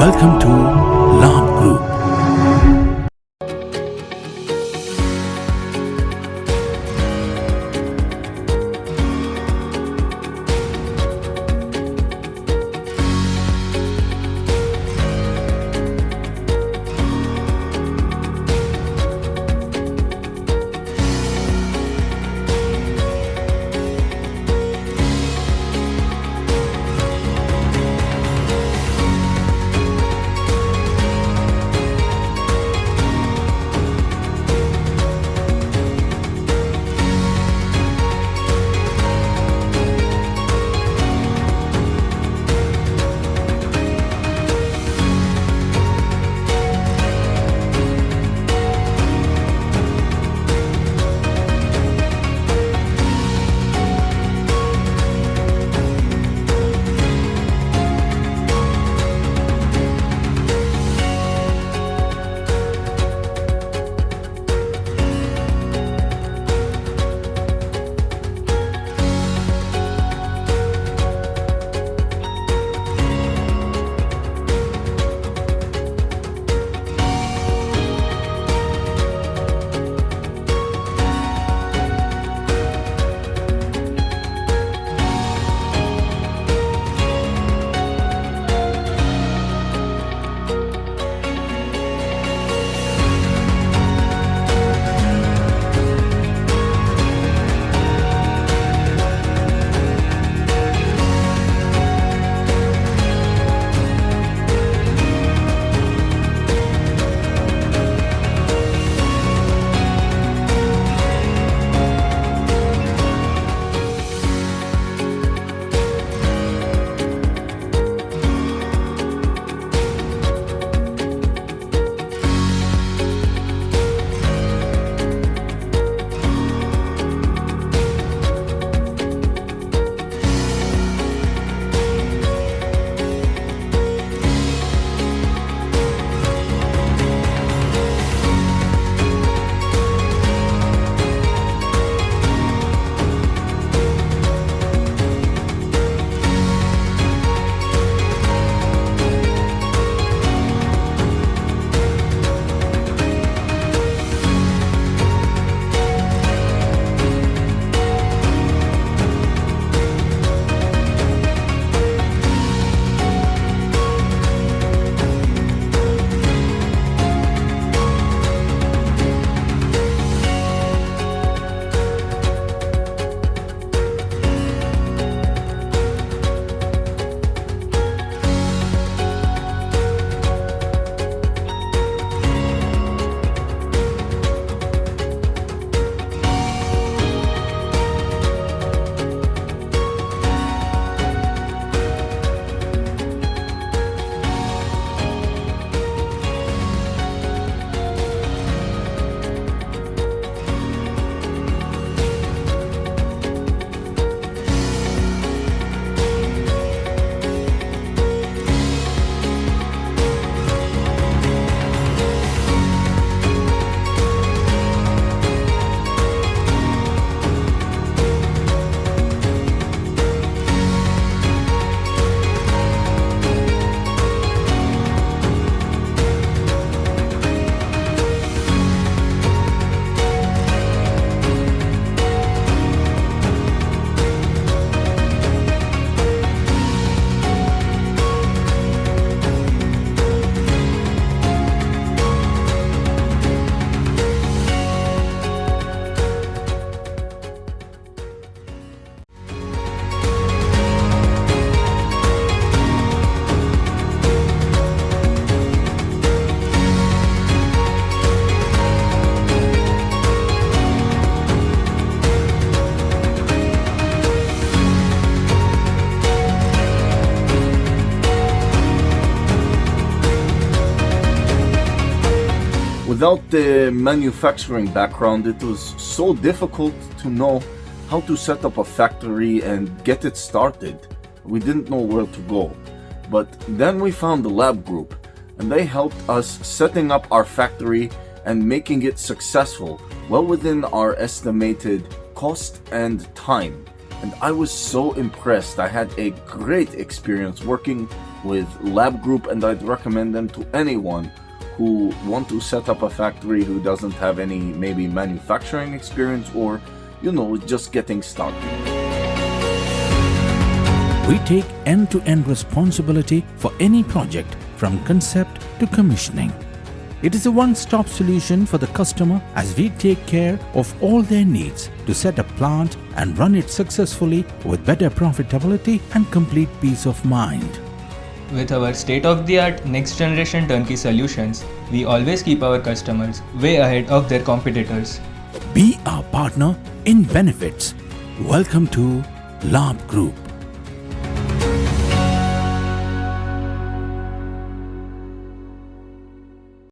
Welcome to Labh Group. Without the manufacturing background, it was so difficult to know how to set up a factory and get it started. We didn't know where to go. But then we found the Labh Group, and they helped us setting up our factory and making it successful, well within our estimated cost and time. And I was so impressed. I had a great experience working with Labh Group, and I'd recommend them to anyone who want to set up a factory who doesn't have any maybe manufacturing experience or, just getting started. We take end-to-end responsibility for any project from concept to commissioning. It is a one-stop solution for the customer as we take care of all their needs to set a plant and run it successfully with better profitability and complete peace of mind. With our state-of-the-art next-generation turnkey solutions, we always keep our customers way ahead of their competitors. Be our partner in benefits. Welcome to Labh Group.